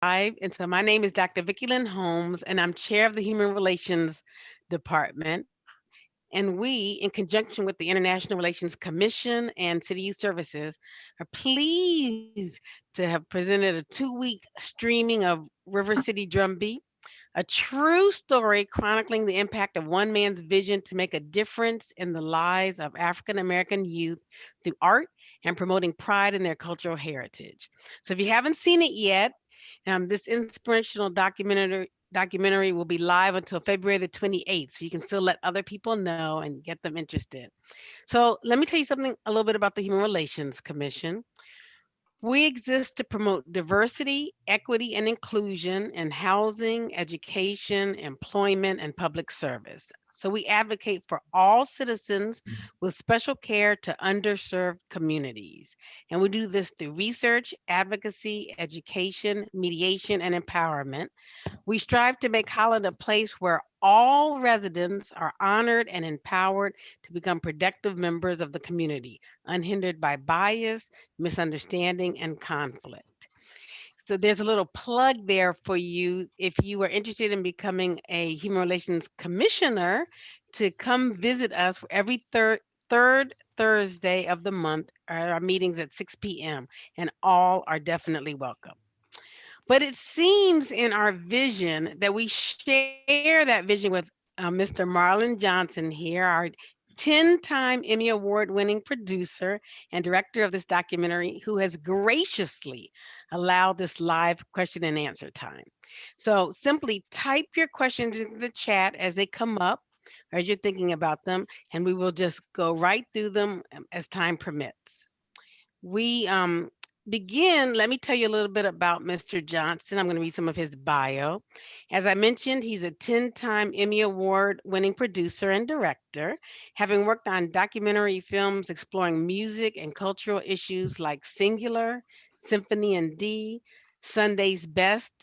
And so my name is Dr. Vicki Lynn Holmes, and I'm chair of the Human Relations Department. And we, in conjunction with the International Relations Commission and City Youth Services, are pleased to have presented a 2-week streaming of River City Drumbeat, a true story chronicling the impact of one man's vision to make a difference in the lives of African American youth through art and promoting pride in their cultural heritage. So if you haven't seen it yet, this inspirational documentary will be live until February the 28th, so you can still let other people know and get them interested. So let me tell you something a little bit about the Human Relations Commission. We exist to promote diversity, equity, and inclusion in housing, education, employment, and public service. So we advocate for all citizens with special care to underserved communities. And we do this through research, advocacy, education, mediation, and empowerment. We strive to make Holland a place where all residents are honored and empowered to become productive members of the community, unhindered by bias, misunderstanding, and conflict. So there's a little plug there for you if you are interested in becoming a Human Relations Commissioner to come visit us every third Thursday of the month. Our meetings at 6 p.m. and all are definitely welcome. But it seems in our vision that we share that vision with Mr. Marlon Johnson here, our 10-time Emmy Award winning producer and director of this documentary, who has graciously allowed this live question and answer time. So simply type your questions into the chat as they come up, or as you're thinking about them, and we will just go right through them as time permits. We begin, let me tell you a little bit about Mr. Johnson. I'm going to read some of his bio. As I mentioned, he's a 10-time Emmy Award winning producer and director, having worked on documentary films exploring music and cultural issues like Singular, Symphony in D, Sunday's Best,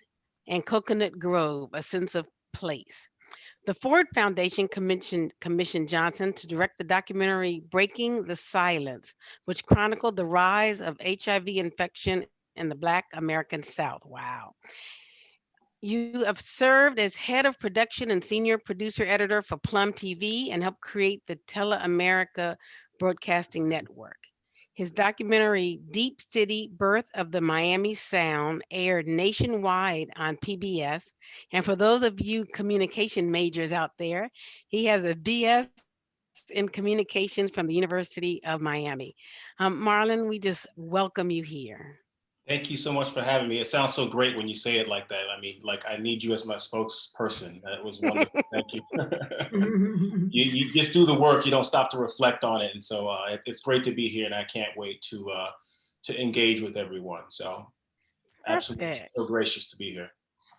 and Coconut Grove, A Sense of Place. The Ford Foundation commissioned Johnson to direct the documentary Breaking the Silence, which chronicled the rise of HIV infection in the Black American South. Wow. You have served as head of production and senior producer editor for Plum TV and helped create the Tele-America Broadcasting Network. His documentary, Deep City Birth of the Miami Sound, aired nationwide on PBS. And for those of you communication majors out there, he has a BS in communications from the University of Miami. Marlon, we just welcome you here. Thank you so much for having me. It sounds so great when you say it like that. I mean, like I need you as my spokesperson. That was wonderful. Thank you. You just do the work. You don't stop to reflect on it, and so it's great to be here. And I can't wait to engage with everyone. So absolutely, Perfect. so gracious to be here.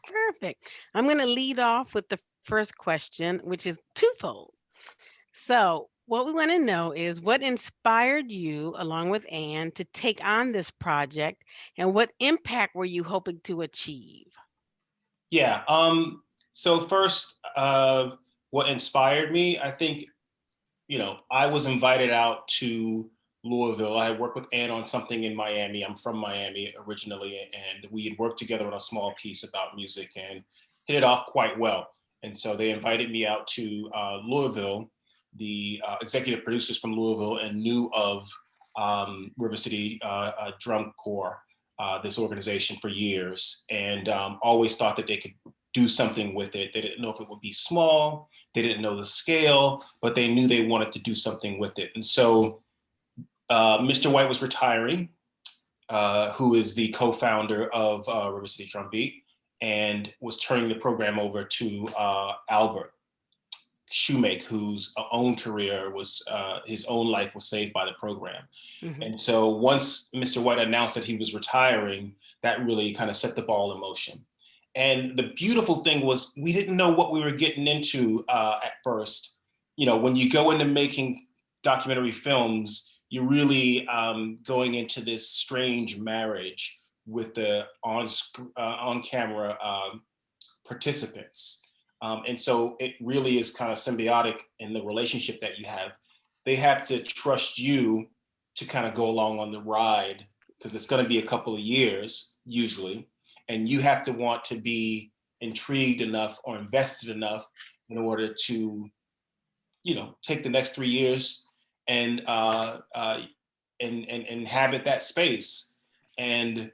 Perfect. I'm going to lead off with the first question, which is twofold. So, what we want to know is what inspired you, along with Anne, to take on this project, and what impact were you hoping to achieve? Yeah. So first, what inspired me, I think, I was invited out to Louisville. I had worked with Ann on something in Miami. I'm from Miami originally, and we had worked together on a small piece about music and hit it off quite well. And so they invited me out to Louisville. The executive producers from Louisville and knew of River City Drum Corps, this organization for years, and always thought that they could do something with it. They didn't know if it would be small, they didn't know the scale, but they knew they wanted to do something with it. And so Mr. White was retiring, who is the co-founder of River City Drumbeat, and was turning the program over to Albert Schumacher, whose own career was, his own life was saved by the program. Mhm. And so once Mr. White announced that he was retiring, that really kind of set the ball in motion. And the beautiful thing was we didn't know what we were getting into at first. When you go into making documentary films, you're really going into this strange marriage with the on-camera participants. And so it really is kind of symbiotic in the relationship that you have. They have to trust you to kind of go along on the ride because it's going to be a couple of years usually. and you have to want to be intrigued enough or invested enough in order to, take the next 3 years and inhabit that space. And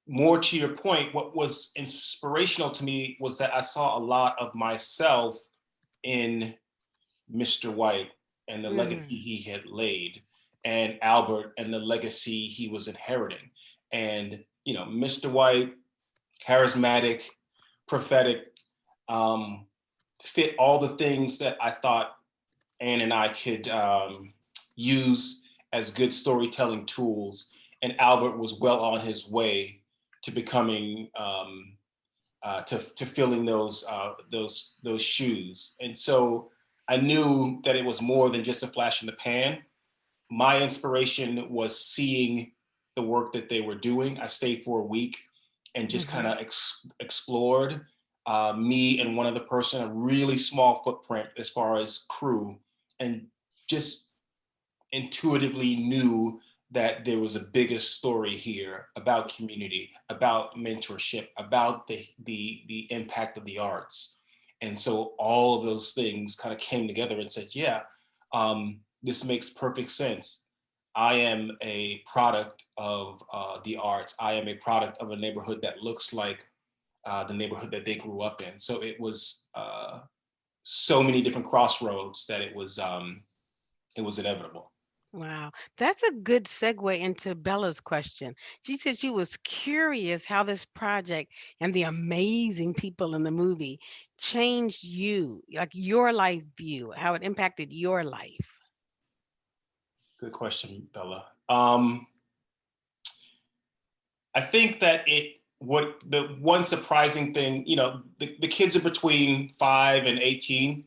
more to your point, what was inspirational to me was that I saw a lot of myself in Mr. White and the legacy he had laid, and Albert and the legacy he was inheriting. And Mr. White, charismatic, prophetic, fit all the things that I thought Anne and I could use as good storytelling tools. And Albert was well on his way to becoming to filling those shoes. And so I knew that it was more than just a flash in the pan. My inspiration was seeing the work that they were doing. I stayed for a week and just kind of explored me and one other person, a really small footprint as far as crew, and just intuitively knew that there was a bigger story here about community, about mentorship, about the impact of the arts. And so all of those things kind of came together and said, yeah, this makes perfect sense. I am a product of the arts. I am a product of a neighborhood that looks like the neighborhood that they grew up in. So it was so many different crossroads that it was inevitable. Wow, that's a good segue into Bella's question. She said she was curious how this project and the amazing people in the movie changed you, like your life view, how it impacted your life. Good question, Bella. I think that what the one surprising thing, the kids are between 5 and 18.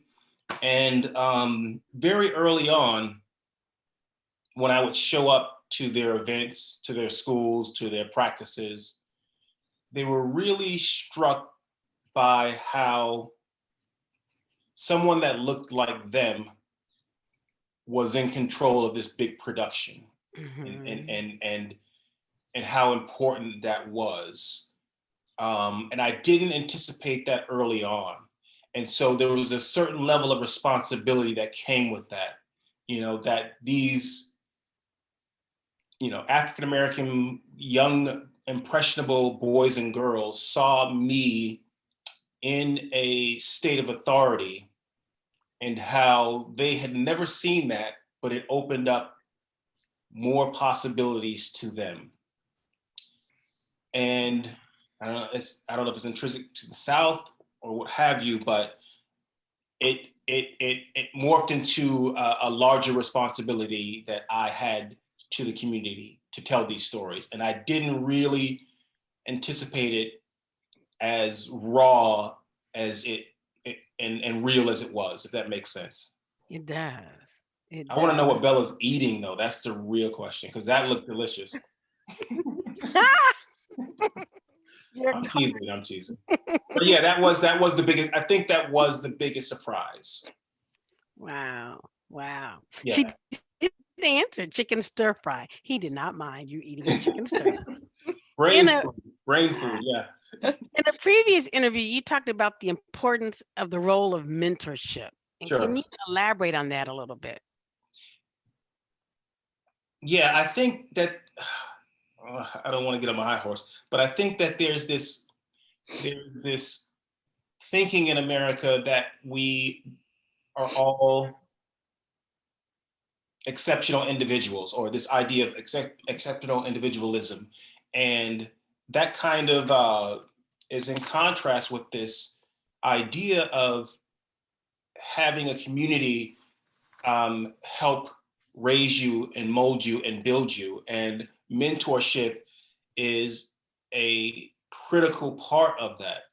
And very early on, when I would show up to their events, to their schools, to their practices, they were really struck by how someone that looked like them was in control of this big production, and how important that was. And I didn't anticipate that early on. And so there was a certain level of responsibility that came with that, that these, African-American young, impressionable boys and girls saw me in a state of authority, and how they had never seen that, but it opened up more possibilities to them. And I don't know if it's intrinsic to the South or what have you, but it morphed into a larger responsibility that I had to the community to tell these stories. And I didn't really anticipate it as raw as and real as it was, if that makes sense. It does. It I want to know what does. Bella's eating though. That's the real question, because that looked delicious. You're I'm teasing. I'm teasing. But yeah, that was the biggest. I think that was the biggest surprise. Wow. Wow. She Yeah. did answer chicken stir fry. He did not mind you eating a chicken stir fry. brain In a food. Brain food. Yeah. in a previous interview, you talked about the importance of the role of mentorship. And can Sure. you elaborate on that a little bit? Yeah, I think that I don't want to get on my high horse, but I think that there's this thinking in America that we are all exceptional individuals, or this idea of exceptional individualism. And that kind of is in contrast with this idea of having a community help raise you and mold you and build you. And mentorship is a critical part of that.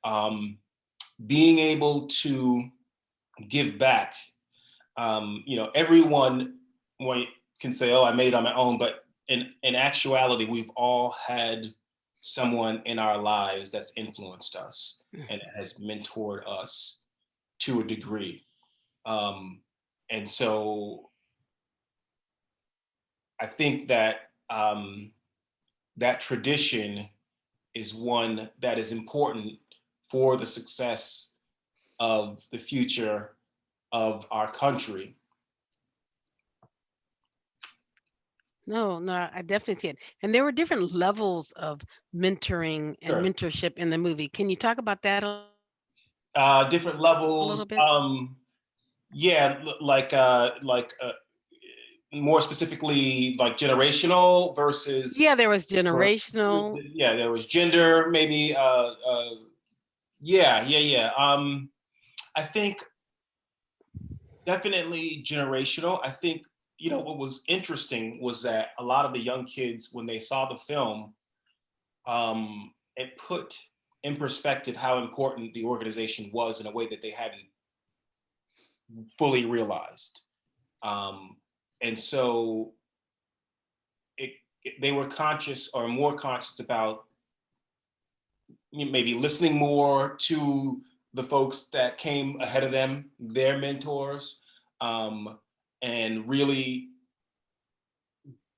Being able to give back. Everyone can say, "Oh, I made it on my own," but in actuality, we've all had someone in our lives that's influenced us and has mentored us to a degree. And so I think that that tradition is one that is important for the success of the future of our country. No, no, I definitely see it. And there were different levels of mentoring and Sure. mentorship in the movie. Can you talk about that a Different little levels. bit? Yeah, more specifically, like generational versus. Yeah, there was generational. Yeah, there was gender, maybe. Yeah. I think definitely generational. I think, what was interesting was that a lot of the young kids, when they saw the film, it put in perspective how important the organization was in a way that they hadn't fully realized. And so they were conscious, or more conscious, about maybe listening more to the folks that came ahead of them, their mentors, and really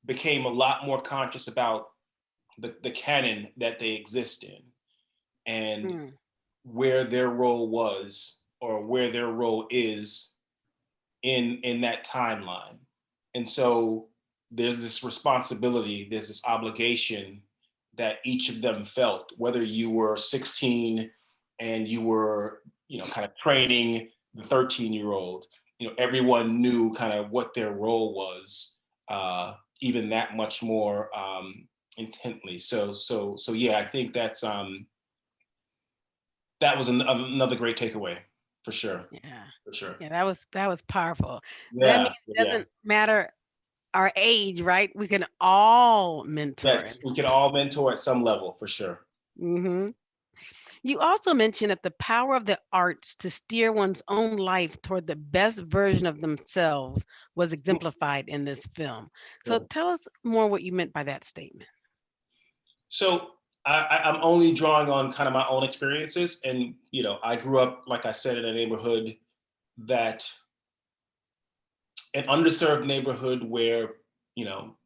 became a lot more conscious about the canon that they exist in, and Mm, where their role was, or where their role is in that timeline. And so there's this responsibility, there's this obligation that each of them felt, whether you were 16 and you were, kind of training the 13-year-old. Everyone knew kind of what their role was, even that much more intently. So yeah, I think that was another great takeaway, for sure, yeah. for sure. Yeah, that was powerful. That means Yeah, it yeah. doesn't matter our age, right? We can all mentor. Yes, we can all mentor at some level, for sure. Hmm. You also mentioned that the power of the arts to steer one's own life toward the best version of themselves was exemplified in this film. So Sure. tell us more what you meant by that statement. So I'm only drawing on kind of my own experiences, and I grew up, like I said, in a neighborhood that an underserved neighborhood where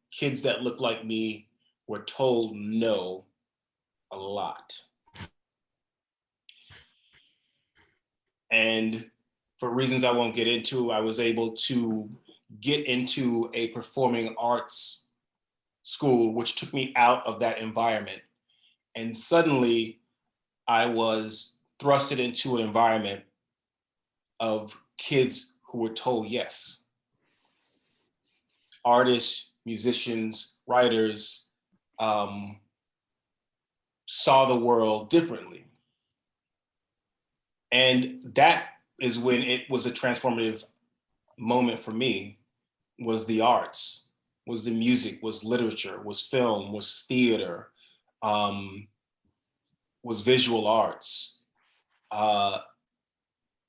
kids that look like me were told no a lot, and for reasons I won't get into, I was able to get into a performing arts school, which took me out of that environment, and suddenly I was thrusted into an environment of kids who were told yes. Artists, musicians, writers, um, saw the world differently. And that is when it was a transformative moment for me, was the arts, was the music, was literature, was film, was theater, um, was visual arts. Uh,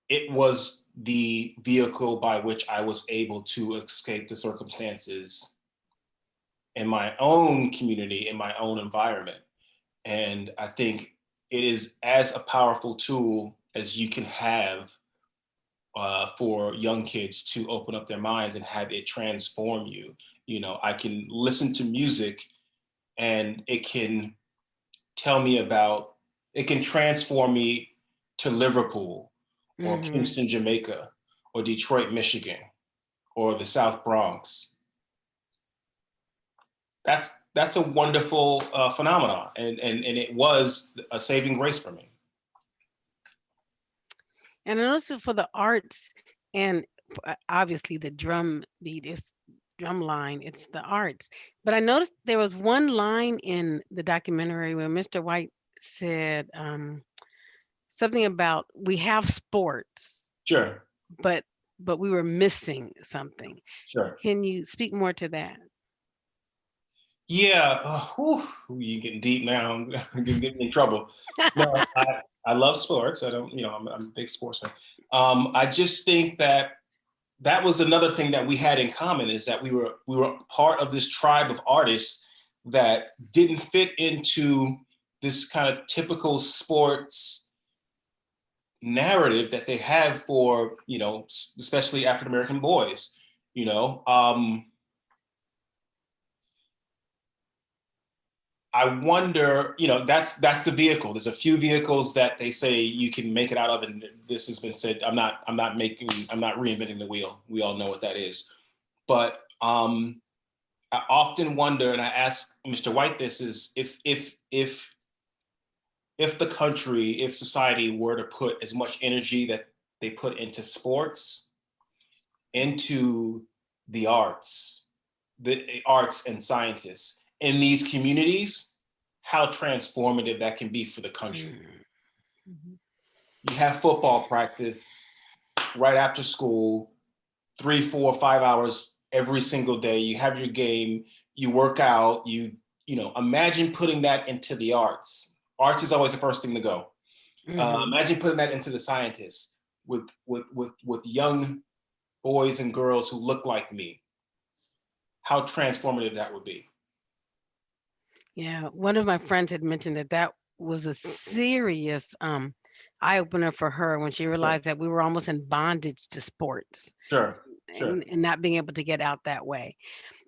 it was the vehicle by which I was able to escape the circumstances in my own community, in my own environment. And I think it is as a powerful tool as you can have for young kids to open up their minds and have it transform you. I can listen to music and it can tell me about, it can transform me to Liverpool or Hmm. Kingston, Jamaica, or Detroit, Michigan, or the South Bronx. That's a wonderful phenomenon, and it was a saving grace for me. And also for the arts, and obviously the drum beat is drum line, it's the arts. But I noticed there was one line in the documentary where Mr. White said something about we have sports, Sure, but we were missing something. sure. Can you speak more to that? Yeah, you getting deep now. I'm getting in trouble. No, I love sports. I don't, I'm a big sports fan. I just think that that was another thing that we had in common, is that we were part of this tribe of artists that didn't fit into this kind of typical sports narrative that they have for, especially African American boys. You know, um, I wonder, that's the vehicle. There's a few vehicles that they say you can make it out of, and this has been said. I'm not reinventing the wheel. We all know what that is. But I often wonder, and I ask Mr. White this, is if the country, if society were to put as much energy that they put into sports, into the arts and scientists in these communities, how transformative that can be for the country. Mhm. You have football practice right after school, 3, 4, 5 hours every single day. You have your game, you work out, imagine putting that into the arts. Arts is always the first thing to go. Mhm. Imagine putting that into the scientists with young boys and girls who look like me. How transformative that would be. Yeah, one of my friends had mentioned that that was a serious eye opener for her when she Sure, realized that we were almost in bondage to sports sure, sure. and not being able to get out that way.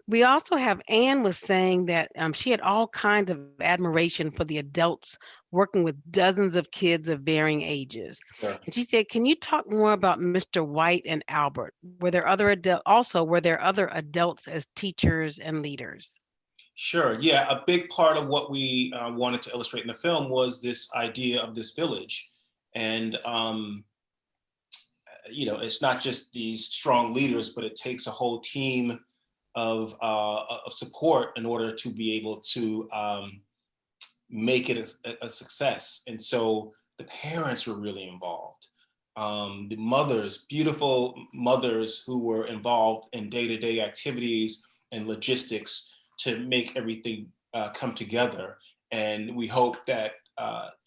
We also have Anne was saying that she had all kinds of admiration for the adults working with dozens of kids of varying ages. Sure. And she said, "Can you talk more about Mr. White and Albert? Were there other adults as teachers and leaders?" Sure. Yeah. A big part of what we wanted to illustrate in the film was this idea of this village. And, it's not just these strong leaders, but it takes a whole team of support in order to be able to make it a success. And so the parents were really involved. The mothers, beautiful mothers who were involved in day-to-day activities and logistics to make everything come together. And we hope that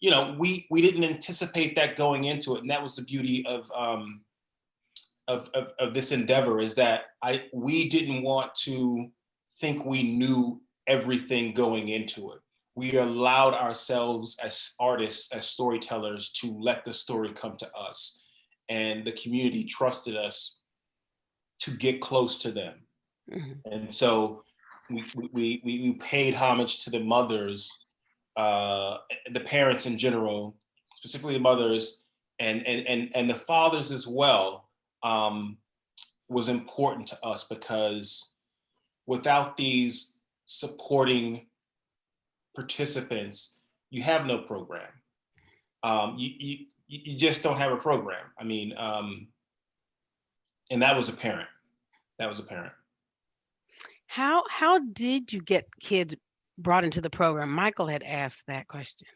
we didn't anticipate that going into it, and that was the beauty of this endeavor, is that we didn't want to think we knew everything going into it. We allowed ourselves as artists, as storytellers, to let the story come to us, and the community trusted us to get close to them. Mhm. And so we paid homage to the mothers, the parents in general, specifically the mothers, and the fathers as well. Was important to us because without these supporting participants, you have no program. You just don't have a program. I mean, and that was apparent. That was apparent. How did you get kids brought into the program? Michael had asked that question.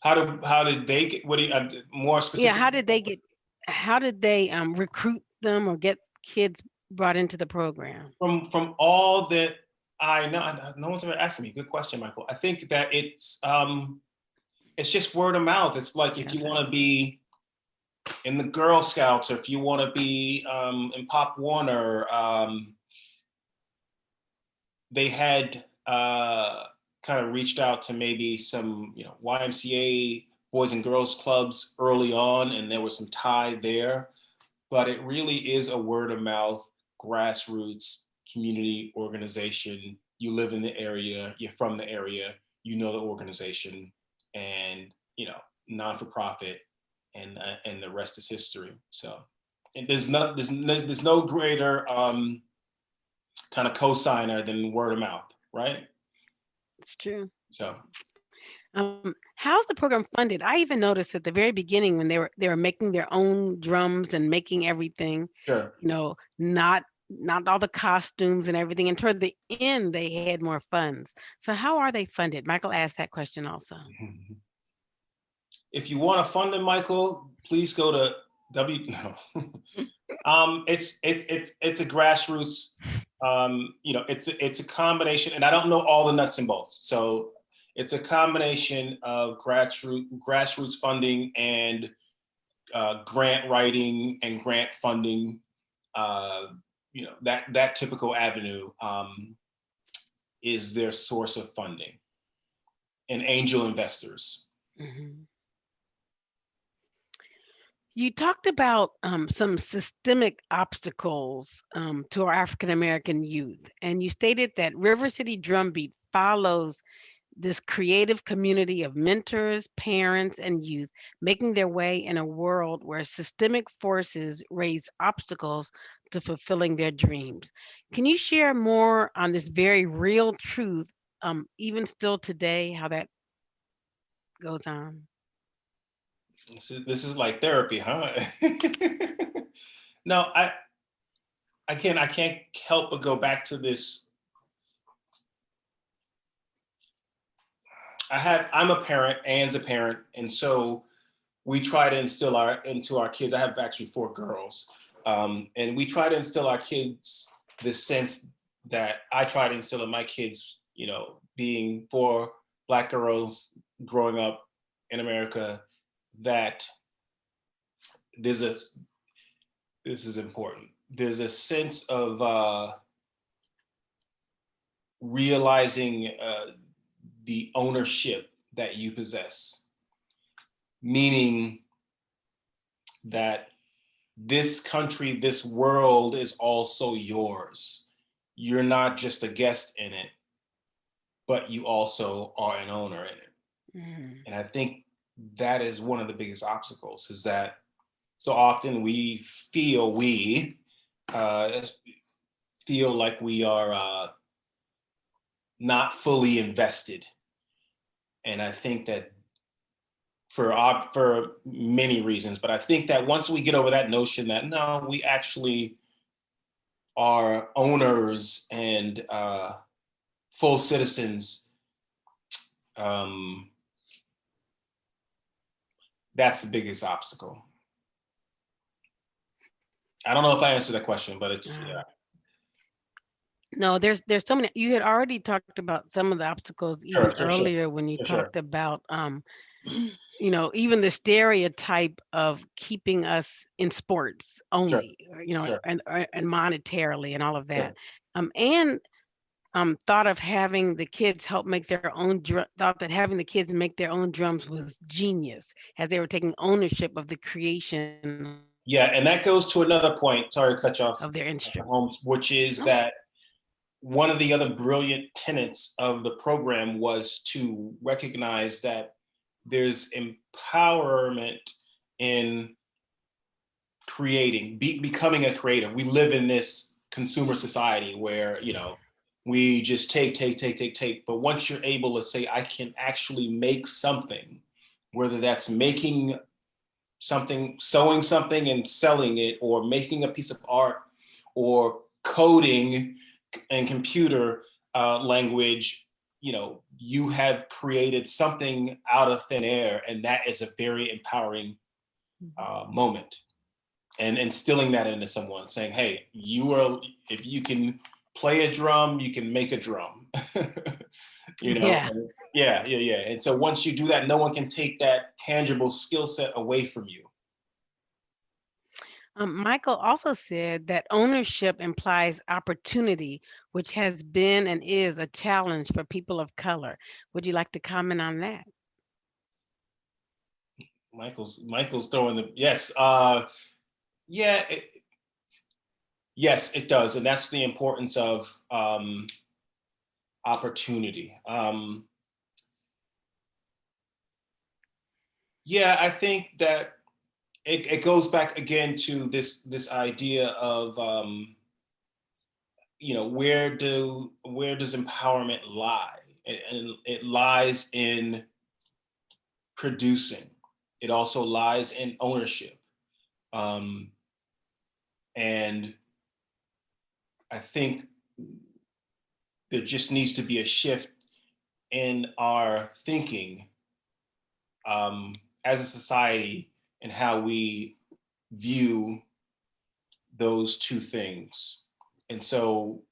How did they get? What do you more Yeah, specific? how did they recruit them or get kids brought into the program? From all that I know, no one's ever asked me. Good question, Michael. I think that it's just word of mouth. It's like if you Yes, want to be in the Girl Scouts, or if you want to be in Pop Warner, they had kind of reached out to maybe some YMCA Boys and Girls Clubs early on, and there was some tie there. But it really is a word of mouth, grassroots community organization. You live in the area, you're from the area, you know the organization, and non for profit, and the rest is history. So, and there's no greater kind of cosigner than word of mouth, right? it's true. So, How's the program funded? I even noticed at the very beginning when they were making their own drums and making everything, sure. not all the costumes and everything. And toward the end, they had more funds. So how are they funded? Michael asked that question also. If you want to fund them, Michael, please go to no. It's a grassroots. It's a combination, and I don't know all the nuts and bolts. So it's a combination of grassroots funding and grant writing and grant funding. That typical avenue is their source of funding, and angel investors. Mhm. You talked about some systemic obstacles to our African American youth, and you stated that River City Drumbeat follows this creative community of mentors, parents, and youth making their way in a world where systemic forces raise obstacles to fulfilling their dreams. Can you share more on this very real truth, even still today, how that goes on? This is like therapy, huh? No, I can't help but go back to this. I'm a parent, Anne's a parent, and so we try to instill into our kids. I have actually 4 girls, and we try to instill our kids this sense that I try to instill in my kids. Being 4 Black girls growing up in America, that there's a this is important. There's a sense of realizing the ownership that you possess, meaning that this country, this world is also yours. You're not just a guest in it, but you also are an owner in it. Mhm. And I think that is one of the biggest obstacles, is that so often we uh, feel like we are not fully invested. And I think that for many reasons, but I think that once we get over that notion that no, we actually are owners and full citizens, um, that's the biggest obstacle. I don't know if I answered that question, but it's Uh, yeah. no, there's so many. You had already talked about some of the obstacles even Sure, earlier when you sure. talked about even the stereotype of keeping us in sports Sure, only, sure, and monetarily and all of sure. that. And thought of having the kids help make their own thought that having the kids make their own drums was genius, as they were taking ownership of the creation Yeah, and that goes to another point. Sorry to cut you of off, their instrument. Holmes, which is No, that one of the other brilliant tenets of the program was to recognize that there's empowerment in becoming a creator. We live in this consumer society where, we just take. But once you're able to say, I can actually make something, whether that's making something, sewing something and selling it, or making a piece of art, or coding and computer language, you have created something out of thin air, and that is a very empowering mhm. moment. And instilling that into someone, saying, "Hey, if you can play a drum, you can make a drum." Yeah. Yeah. And so once you do that, no one can take that tangible skill set away from you. Michael also said that ownership implies opportunity, which has been and is a challenge for people of color. Would you like to comment on that? Michael's throwing the yes. Yeah, yes, it does, and that's the importance of opportunity. Yeah, I think that it goes back again to this idea of where does empowerment lie, and it lies in producing. It also lies in ownership, um, and I think there just needs to be a shift in our thinking um, as a society and how we view those two things. And so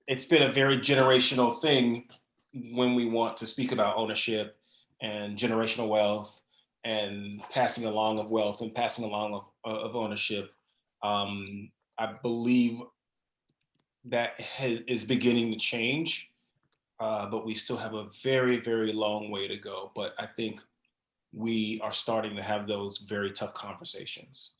it's been a very generational thing when we want to speak about ownership and generational wealth and passing along of wealth and passing along of ownership. I believe that is beginning to change, but we still have a very, very long way to go. But I think we are starting to have those very tough conversations.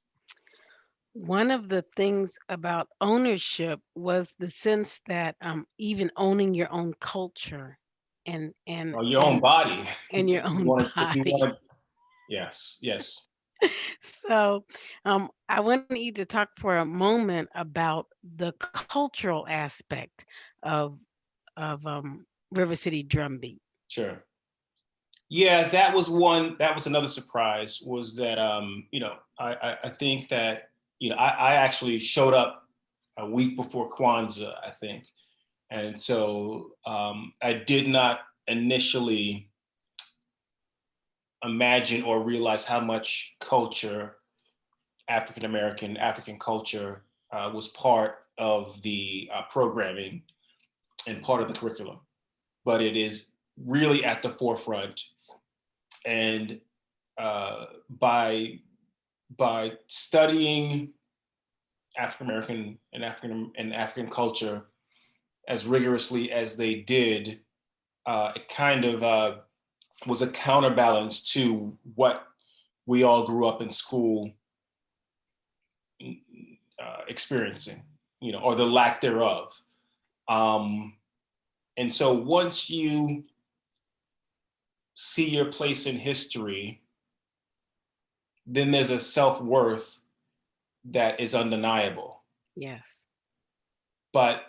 one of the things about ownership was the sense that even owning your own culture and and Or your own and body. and your own If you body. want to, yes, yes, So I want you to talk for a moment about the cultural aspect of of River City Drumbeat. sure. Yeah, that was one. That was another surprise. Was that I think that I actually showed up a week before Kwanzaa, I think, and so I did not initially imagine or realize how much culture, African culture, was part of the programming and part of the curriculum. But it is really at the forefront, and uh, by studying African American and African culture as rigorously as they did, it kind of was a counterbalance to what we all grew up in school experiencing, or the lack thereof. Um, and so once you see your place in history, then there's a self-worth that is undeniable. Yes. But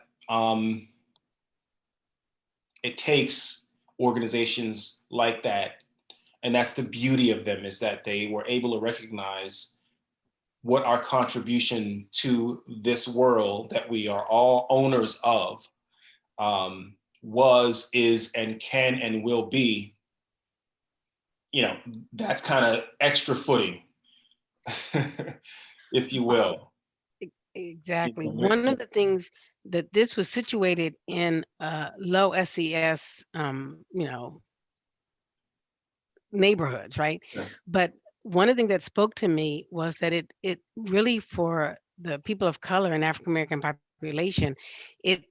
it takes organizations like that, and that's the beauty of them, is that they were able to recognize what our contribution to this world that we are all owners of was, is, and can and will be. That's kind of extra footing, if you will. Exactly. One of the things that this was situated in low SES, neighborhoods, right? Yeah, But one of the things that spoke to me was that it really for the people of color and African American population, it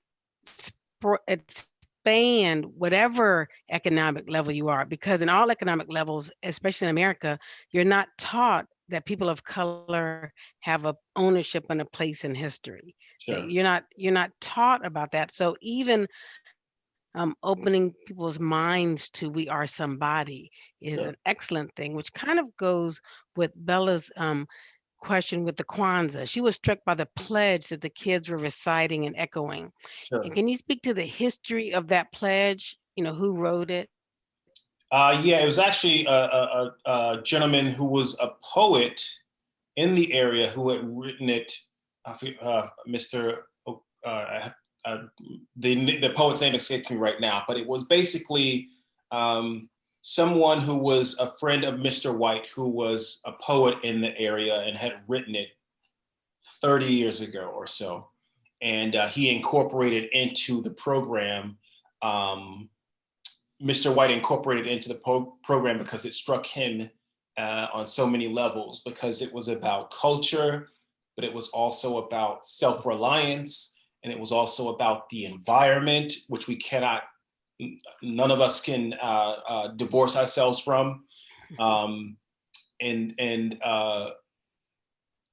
it spanned whatever economic level you are, because in all economic levels, especially in America, you're not taught that people of color have a ownership and a place in history. That sure, you're not taught about that. So even opening people's minds to we are somebody is sure, an excellent thing, which kind of goes with Bella's question with the Kwanzaa. She was struck by the pledge that the kids were reciting and echoing. And sure. can you speak to the history of that pledge? Who wrote it? Yeah, it was actually a gentleman who was a poet in the area who had written it. Mr. Uh, the poet's name escapes me right now, but it was basically um, someone who was a friend of Mr. White, who was a poet in the area and had written it 30 years ago or so, and he incorporated into the program. Mr. White incorporated into the program because it struck him on so many levels, because it was about culture, but it was also about self-reliance, and it was also about the environment, which none of us can divorce ourselves from. Um, and and uh,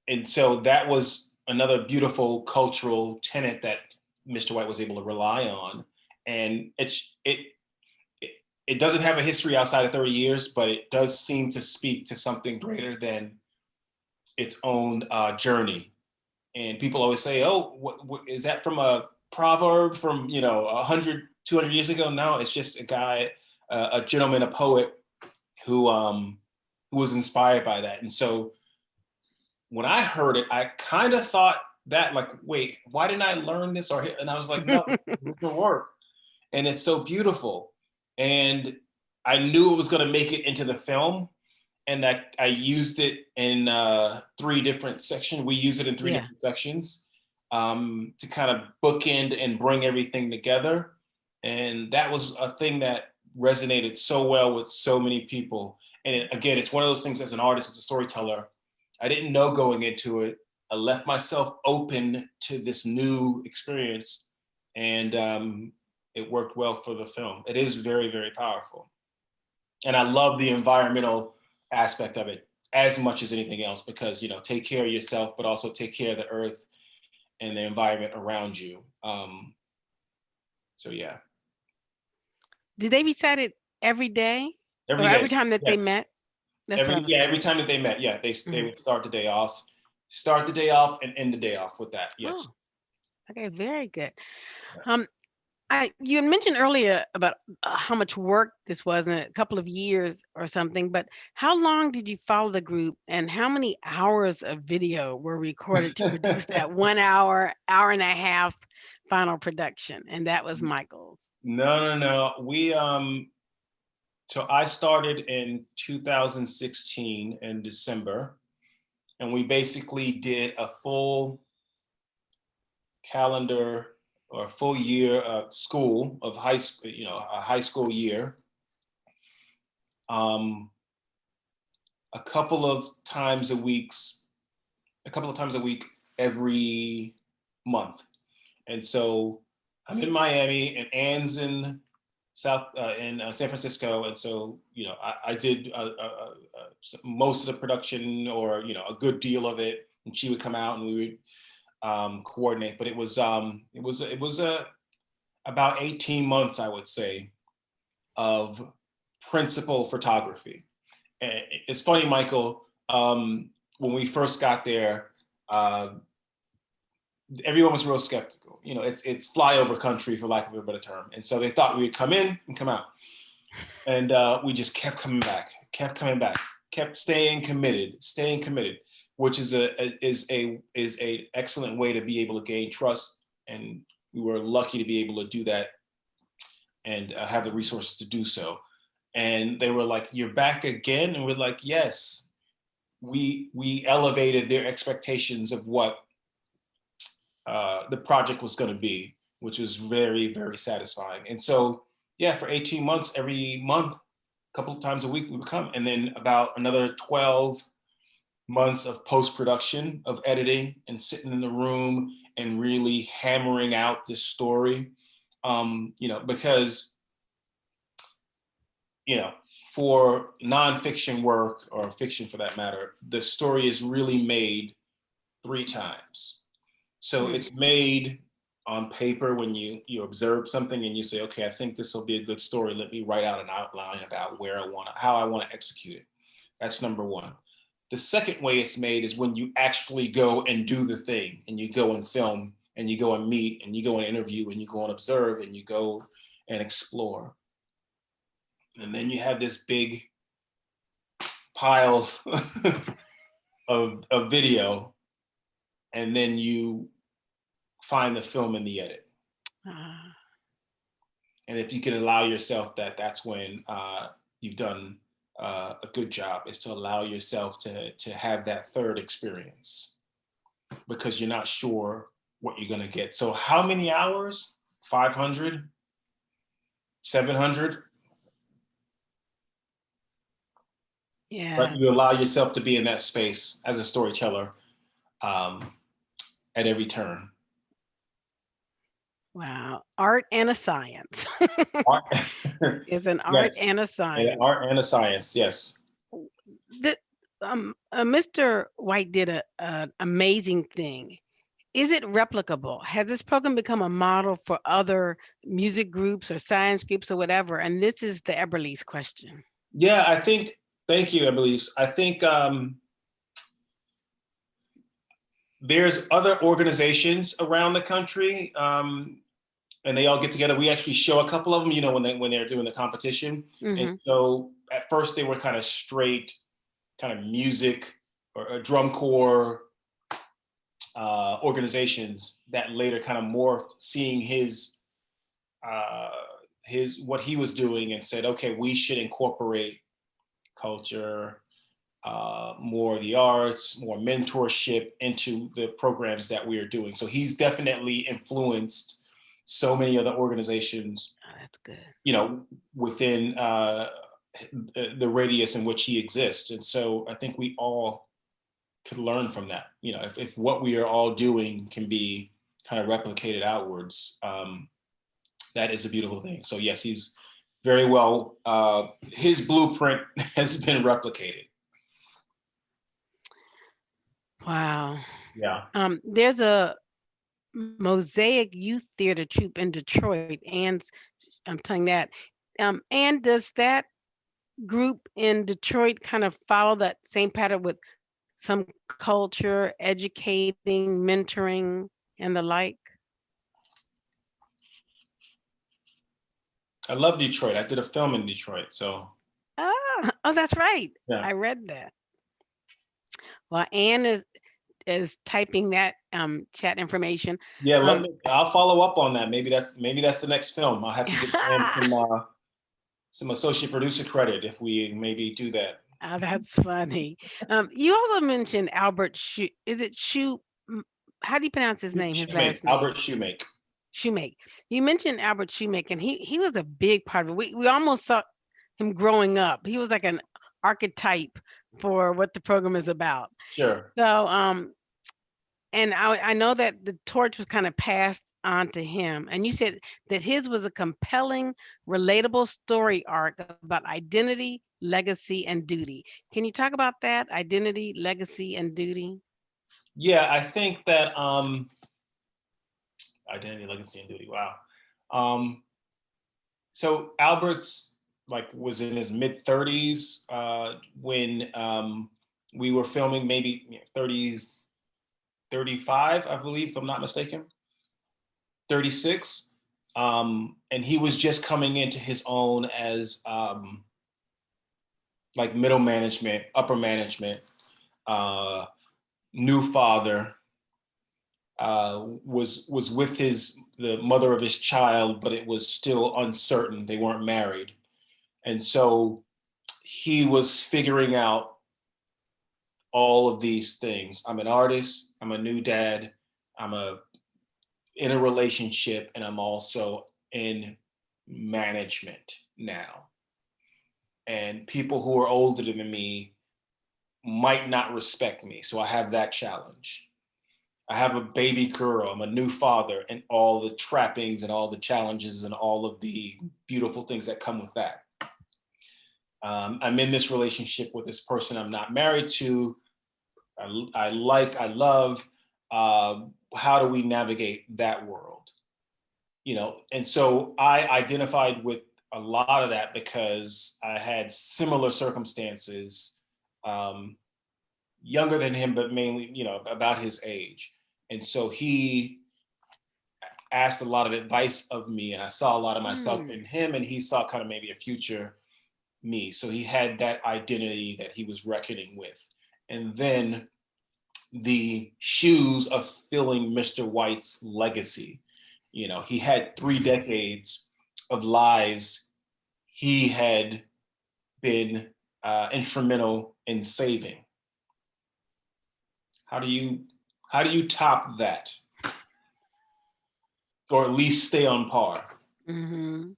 and so that was another beautiful cultural tenet that Mr. White was able to rely on, and it, it doesn't have a history outside of 30 years, but it does seem to speak to something greater than its own journey. And people always say, oh, what is that from a proverb from 100, 200 years ago? No, it's just a guy, a gentleman, a poet who was inspired by that. And so when I heard it, I kind of thought that, like, wait, why didn't I learn this? And I was like, no, it's the work. And it's so beautiful. And I knew it was going to make it into the film, and I used it in 3 different sections. We use it in three Yeah. different sections to kind of bookend and bring everything together. And that was a thing that resonated so well with so many people. And again, it's one of those things, as an artist, as a storyteller, I didn't know going into it. I left myself open to this new experience, and it worked well for the film. It is very, very powerful. And I love the environmental aspect of it. as much as anything else, because, take care of yourself, but also take care of the earth and the environment around you. So yeah. Did they recite it every day Every or every day. time that they Yes. met? That's what I was Every saying. time that they met, yeah, they Mhm. would start the day off, and end the day off with that. Yes. Oh, okay, very good. Yeah. Um, you had mentioned earlier about how much work this was in a couple of years or something, but how long did you follow the group and how many hours of video were recorded to produce that 1 hour, hour and a half final production? And that was Michael's. No. So I started in 2016 in December, and we basically did a full calendar or a full year of school of high school, a high school year. Um, a couple of times a week every month. And so I'm in Miami, and Anne's in San Francisco, and so I did most of the production, or a good deal of it, and she would come out and we would coordinate. But it was about 18 months, I would say, of principal photography. And it's funny, Michael, when we first got there, everyone was real skeptical. It's flyover country, for lack of a better term. And so they thought we'd come in and come out. And we just kept coming back, kept staying committed, which is a excellent way to be able to gain trust. And we were lucky to be able to do that and have the resources to do so. And they were like, "You're back again?" And we're like, "Yes." We elevated their expectations of what the project was going to be, which was very, very satisfying. And so, yeah, for 18 months, every month, a couple of times a week, we would come. And then about another 12 months of post-production, of editing and sitting in the room and really hammering out this story. Because, for nonfiction work, or fiction for that matter, the story is really made 3 times. So it's made on paper when you observe something and you say, okay, I think this will be a good story. Let me write out an outline about how I want to execute it. That's number one. The second way it's made is when you actually go and do the thing, and you go and film, and you go and meet, and you go and interview, and you go and observe, and you go and explore. And then you have this big pile of video, and then you find the film and the edit. And if you can allow yourself that's when you've done a good job, is to allow yourself to have that third experience, because you're not sure what you're going to get. So how many hours? 500? 700? Yeah. But you allow yourself to be in that space as a storyteller at every turn. Wow. Art and a science. Art. It's an art and a science. Art and a science, yes. Mr. White did an amazing thing. Is it replicable? Has this program become a model for other music groups or science groups or whatever? And this is the Eberle's question. Yeah, thank you, Eberle's. I think there's other organizations around the country, and they all get together. We actually show a couple of them, when they're doing the competition. And so at first they were kind of straight, kind of music or drum corps organizations that later kind of morphed, seeing his what he was doing, and said, okay, we should incorporate culture, more of the arts, more mentorship into the programs that we are doing. So he's definitely influenced so many other organizations. Oh, that's good. Within the radius in which he exists. And so I think we all could learn from that. If what we are all doing can be kind of replicated outwards, that is a beautiful thing. So yes, he's very well, his blueprint has been replicated. Wow. Yeah. There's a Mosaic Youth Theater troupe in Detroit, and I'm telling that. And does that group in Detroit kind of follow that same pattern with some culture, educating, mentoring, and the like? I love Detroit. I did a film in Detroit, so Oh, that's right. yeah. I read that. Well, Anne is typing that chat information. Yeah, let Um, me. I'll follow up on that. Maybe that's the next film. I'll have to get Ann some associate producer credit if we maybe do that. oh, that's funny. You also mentioned Albert Shu. Is it Shu? How do you pronounce his name? His Shoemake, last name? Albert Shoemake. Shoemake. You mentioned Albert Shoemake, and he was a big part of it. We almost saw him growing up. He was like an archetype for what the program is about. Sure. So, and I know that the torch was kind of passed on to him. And you said that his was a compelling, relatable story arc about identity, legacy, and duty. Can you talk about that? Identity, legacy, and duty? Yeah, I think that identity, legacy, and duty. Wow. Um, so Albert's like was in his mid 30s when we were filming, maybe 30, 35, I believe, if I'm not mistaken, 36. And he was just coming into his own as like middle management, upper management, uh, new father, was with the mother of his child, but it was still uncertain. They weren't married, and so he was figuring out all of these things. I'm an artist. I'm a new dad. I'm in a relationship, and I'm also in management now. And people who are older than me might not respect me, so I have that challenge. I have a baby girl. I'm a new father, and all the trappings and all the challenges and all of the beautiful things that come with that. I'm in this relationship with this person I'm not married to. I love. How do we navigate that world? And so I identified with a lot of that because I had similar circumstances, um, younger than him, but mainly, about his age. And so he asked a lot of advice of me, and I saw a lot of myself Hmm. in him, and he saw kind of maybe a future me. So he had that identity that he was reckoning with. And then the shoes of filling Mr. White's legacy. He had 3 decades of lives he had been instrumental in saving. How do you top that, or at least stay on par? Mm-hmm.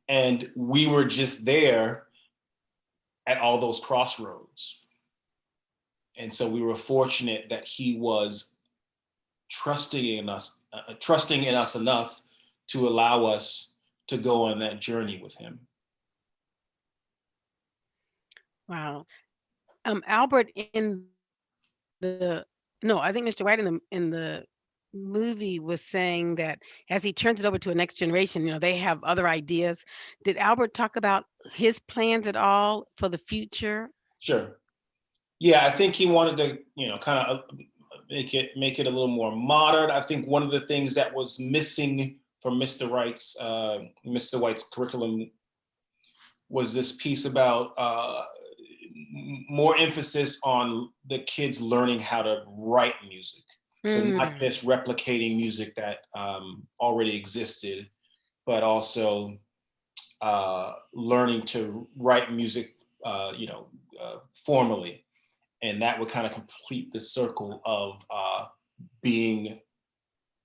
And we were just there at all those crossroads. And so we were fortunate that he was trusting in us enough to allow us to go on that journey with him. Wow. Albert in the no, I think Mr. White in the movie was saying that as he turns it over to a next generation, they have other ideas. Did Albert talk about his plans at all for the future? Sure. Yeah, I think he wanted to, kind of make it a little more modern. I think one of the things that was missing from Mr. White's curriculum was this piece about more emphasis on the kids learning how to write music. So not Mm. just replicating music that already existed, but also learning to write music, formally. And that would kind of complete the circle of being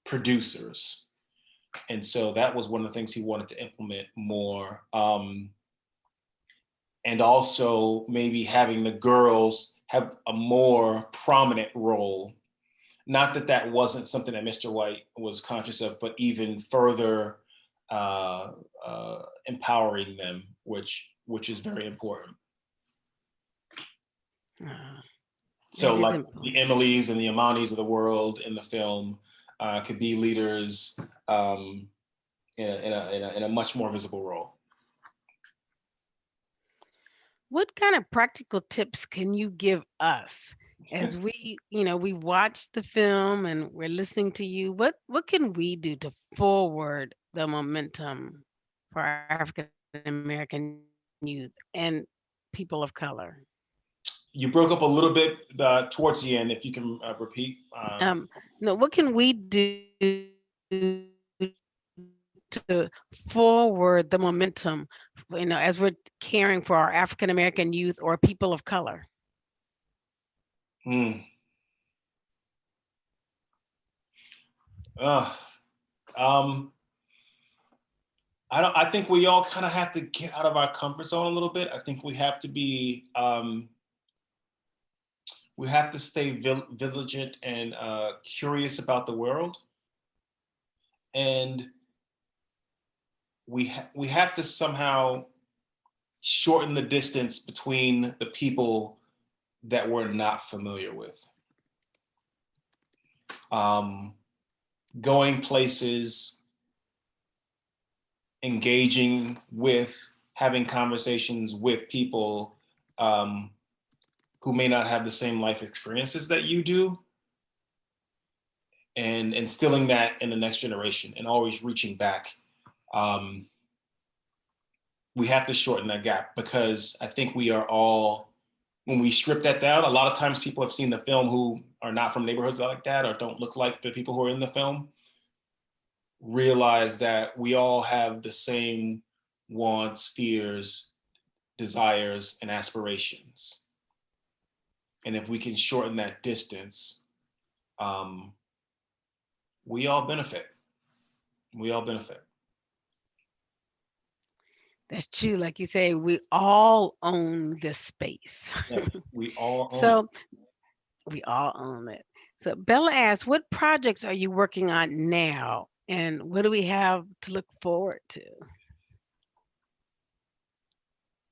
producers. And so that was one of the things he wanted to implement more. And also maybe having the girls have a more prominent role. Not that that wasn't something that Mr. White was conscious of, but even further uh, empowering them, which is very important. Uh, So That is like important. the Emilys and the Amanis of the world in the film could be leaders in a much more visible role. What kind of practical tips can you give us as we watch the film and we're listening to you? What can we do to forward the momentum for our African American youth and people of color? You broke up a little bit towards the end. If you can repeat. No, what can we do to forward the momentum, as we're caring for our African American youth or people of color? Hmm. Uh, um, I think we all kind of have to get out of our comfort zone a little bit. I think we have to be we have to stay vigilant and curious about the world, and we have to somehow shorten the distance between the people that we're not familiar with. Going places, engaging with, having conversations with people who may not have the same life experiences that you do, and instilling that in the next generation and always reaching back. We have to shorten that gap, because I think we are all, when we strip that down, a lot of times people have seen the film who are not from neighborhoods like that or don't look like the people who are in the film, realize that we all have the same wants, fears, desires, and aspirations. And if we can shorten that distance, we all benefit. We all benefit. That's true. Like you say, we all own this space. Yes, we all own it. So we all own it. So Bella asks, what projects are you working on now? And what do we have to look forward to?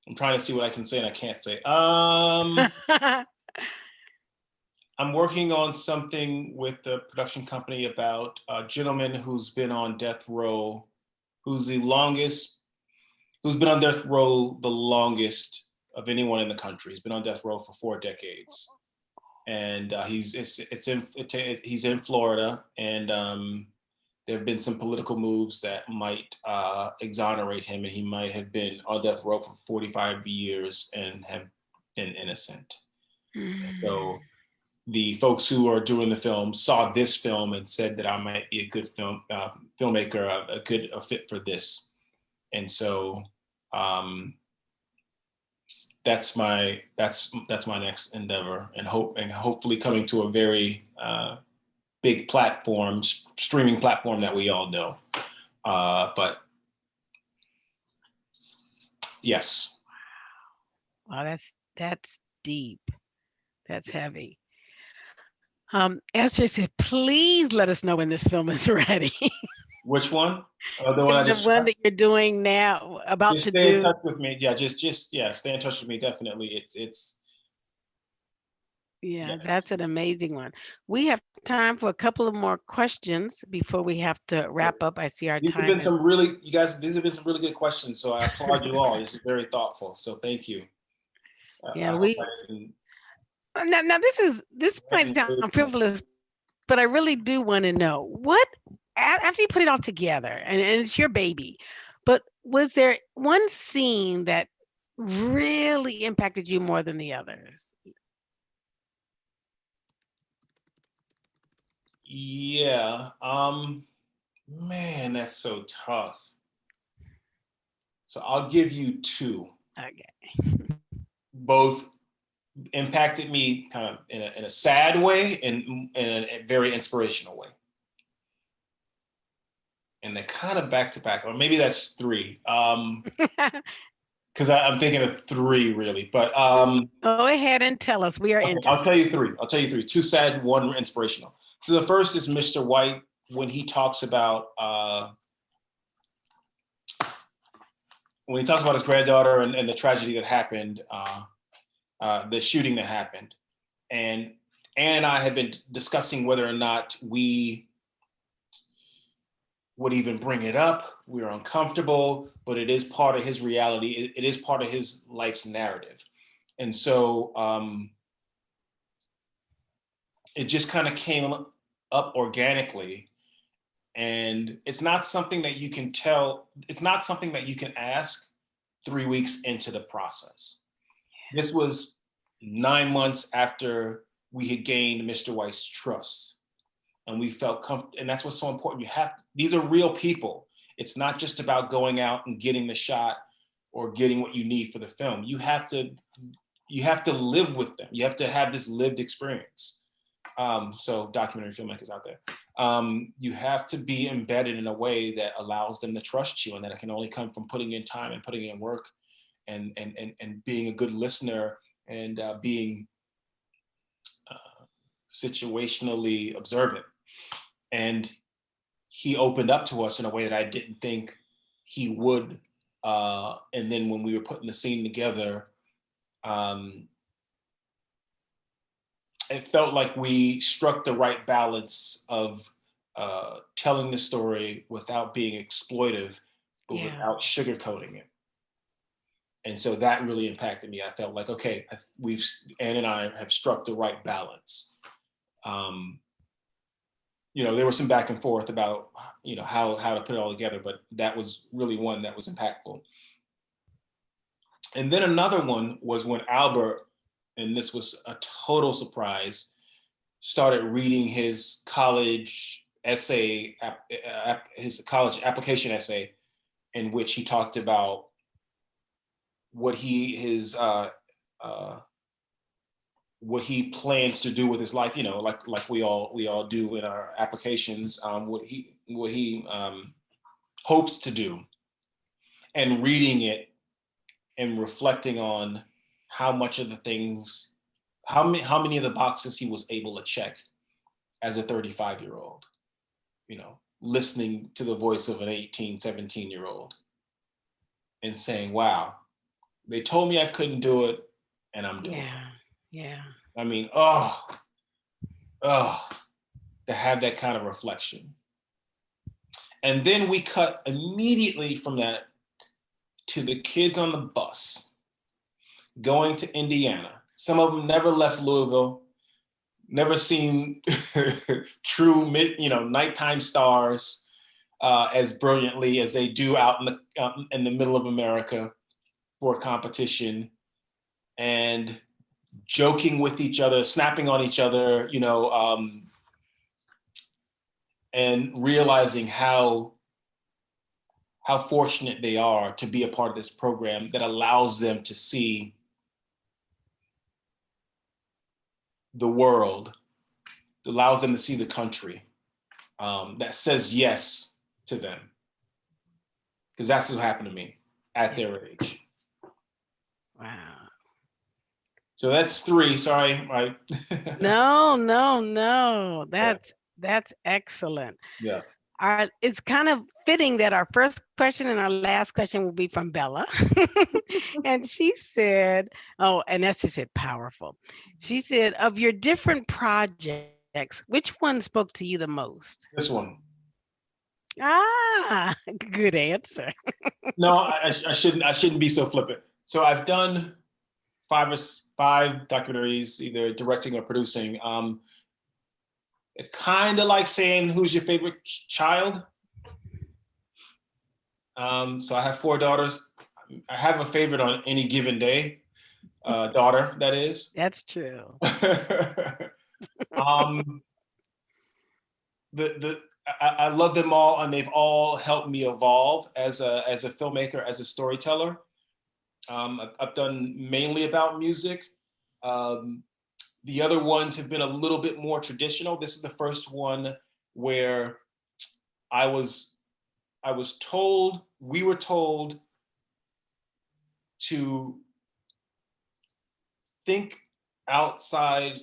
I'm trying to see what I can say and I can't say. I'm working on something with the production company about a gentleman who's been on death row, who's been on death row the longest of anyone in the country. He's been on death row for 4 decades, and he's in Florida, and there have been some political moves that might exonerate him, and he might have been on death row for 45 years and have been innocent. So the folks who are doing the film saw this film and said that I might be a good filmmaker, a fit for this. And so that's my next endeavor, and hopefully coming to a very big platform, streaming platform that we all know. But yes. Wow, that's deep. That's heavy. Esther said, please let us know when this film is ready. Which one? The one I The just one that you're doing now, about just to stay in do. touch with me. Yeah, stay in touch with me. Definitely. It's Yeah, yes. that's an amazing one. We have time for a couple of more questions before we have to wrap up. I see our These have time been is. some really, you guys, these have been some really good questions. So I applaud you all. This is very thoughtful. So thank you. Yeah, I hope I didn't. now this might sound frivolous, but I really do want to know what after you put it all together and it's your baby, but was there one scene that really impacted you more than the others? Yeah. Man, that's so tough. So I'll give you 2. Okay. Both impacted me kind of in a sad way and in a very inspirational way. And they're kind of back to back, or maybe that's 3. Because I'm thinking of 3 really, but Go ahead and tell us. We are okay, I'll tell interested. you 3. I'll tell you 3. 2 sad, 1 inspirational. So the first is Mr. White, when he talks about his granddaughter and the tragedy that happened, the shooting that happened, And Ann and I had been discussing whether or not we would even bring it up. We were uncomfortable, but it is part of his reality. It is part of his life's narrative. And so it just kind of came up organically. And it's not something that you can tell, it's not something that you can ask 3 weeks into the process. This was 9 months after we had gained Mr. White's trust. And we felt comfortable, and that's what's so important. These are real people. It's not just about going out and getting the shot or getting what you need for the film. You have to live with them. You have to have this lived experience. So documentary filmmakers out there, you have to be embedded in a way that allows them to trust you, and that it can only come from putting in time and putting in work and being a good listener and being situationally observant. And he opened up to us in a way that I didn't think he would. And then when we were putting the scene together, it felt like we struck the right balance of telling the story without being exploitive, but without sugarcoating it. And so that really impacted me. I felt like, okay, Ann and I have struck the right balance. There was some back and forth about, how to put it all together, but that was really one that was impactful. And then another one was when Albert, and this was a total surprise, started reading his college essay, his college application essay, in which he talked about what he plans to do with his life, like we all do in our applications, what he hopes to do, and reading it and reflecting on how many of the boxes he was able to check as a 35-year-old, listening to the voice of an 18, 17-year-old and saying, wow, they told me I couldn't do it, and I'm doing it. Yeah. I mean, to have that kind of reflection. And then we cut immediately from that to the kids on the bus going to Indiana. Some of them never left Louisville, never seen true nighttime stars as brilliantly as they do out in the middle of America for a competition, and joking with each other, snapping on each other, and realizing how fortunate they are to be a part of this program that allows them to see the world, allows them to see the country, that says yes to them. Because that's what happened to me at their age. Wow. So that's 3, sorry. No. That's excellent. Yeah. It's kind of fitting that our first question and our last question will be from Bella. And she said, and that's just said powerful. She said, of your different projects, which one spoke to you the most? This one. Ah, good answer. No, I shouldn't be so flippant. So I've done 5 documentaries, either directing or producing. It's kind of like saying, who's your favorite child? So I have 4 daughters. I have a favorite on any given day. Daughter, that is. That's true. I love them all, and they've all helped me evolve as a filmmaker, as a storyteller. I've done mainly about music. The other ones have been a little bit more traditional. This is the first one where we were told to think outside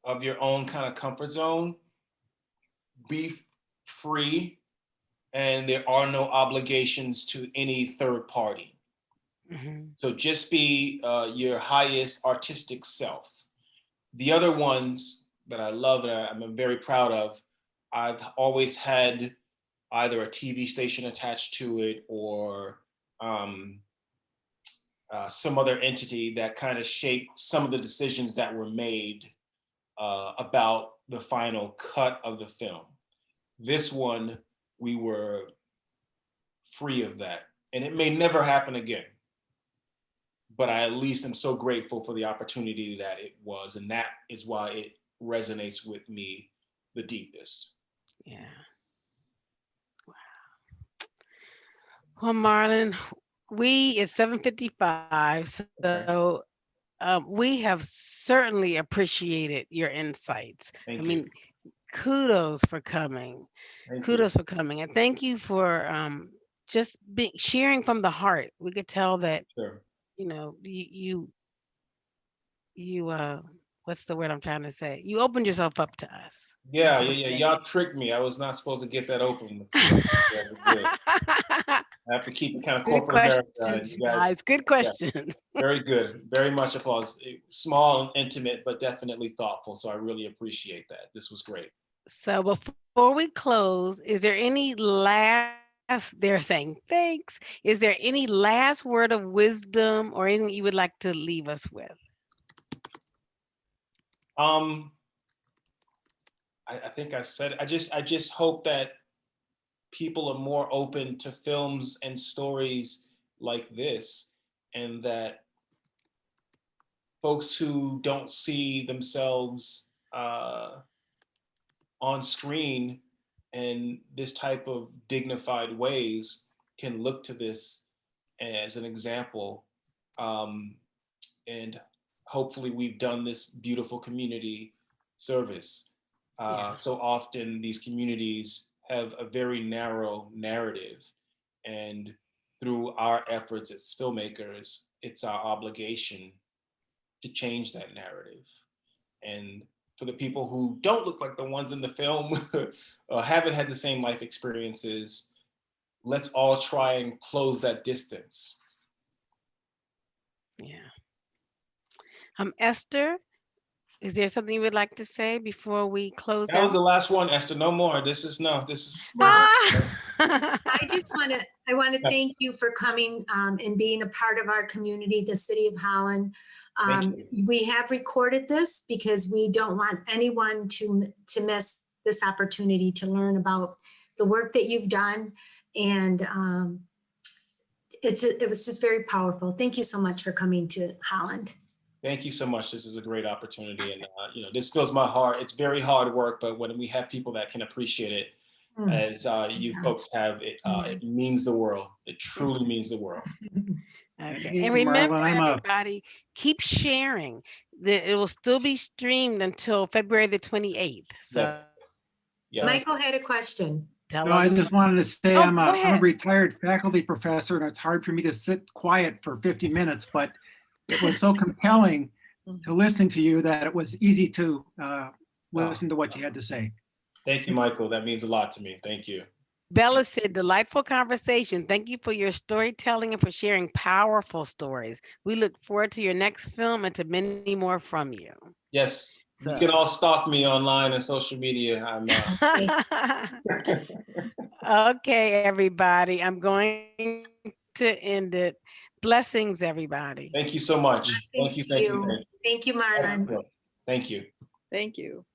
of your own kind of comfort zone, be free, and there are no obligations to any third party. Mm-hmm. So just be your highest artistic self. The other ones that I love and I'm very proud of, I've always had either a TV station attached to it or um, some other entity that kind of shaped some of the decisions that were made about the final cut of the film. This one, we were free of that. And it may never happen again. But I at least am so grateful for the opportunity that it was. And that is why it resonates with me the deepest. Yeah. Wow. Well, Marlon, it's 7:55, Okay. so we have certainly appreciated your insights. I Thank you. mean, kudos for coming. Thank you. Kudos for coming, and thank you for just sharing from the heart. We could tell that Sure. you what's the word I'm trying to say? You opened yourself up to us. Yeah, That's yeah, what yeah. that Y'all tricked me. I was not supposed to get that open. So yeah, good. is. I have to keep it kind of Good corporate America. And questions, you you guys, guys. Good yeah, questions. very good. Very much applause. Small and intimate, but definitely thoughtful. So I really appreciate that. This was great. So before we close, is there any last, they're saying thanks. Is there any last word of wisdom or anything you would like to leave us with? Um, I think I said I just hope that people are more open to films and stories like this, and that folks who don't see themselves on screen in this type of dignified ways can look to this as an example. Um, and hopefully we've done this beautiful community service. Yeah, So often these communities have a very narrow narrative, and through our efforts as filmmakers, it's our obligation to change that narrative. And for the people who don't look like the ones in the film or haven't had the same life experiences, let's all try and close that distance. yeah. Esther, is there something you would like to say before we close That was out? the last one, Esther. No more. This is no. This is No, Ah! I want to thank you for coming and being a part of our community, the city of Holland. thank you. We have recorded this because we don't want anyone to miss this opportunity to learn about the work that you've done. And it was just very powerful. Thank you so much for coming to Holland. Thank you so much. This is a great opportunity, and this fills my heart. It's very hard work, but when we have people that can appreciate it, as you folks have, it means the world. It truly means the world. Okay. Hey, And remember, Marlon, I'm a everybody, keep sharing. It will still be streamed until February the 28th. So Yes. Yes. Michael had a question. tell no, I other just people. wanted to say Oh, I'm go a ahead. retired faculty professor, and it's hard for me to sit quiet for 50 minutes, but it was so compelling to listen to you that it was easy to listen to what you had to say. Thank you, Michael. That means a lot to me. Thank you. Bella said, delightful conversation. Thank you for your storytelling and for sharing powerful stories. We look forward to your next film and to many more from you. Yes, you So- can all stalk me online and social media. I'm Okay, everybody. I'm going to end it. Blessings, everybody. Thank you so much. Thank Thanks you. to Thank you. you. Thank you, Marlon. Thank you. Thank you. Thank you.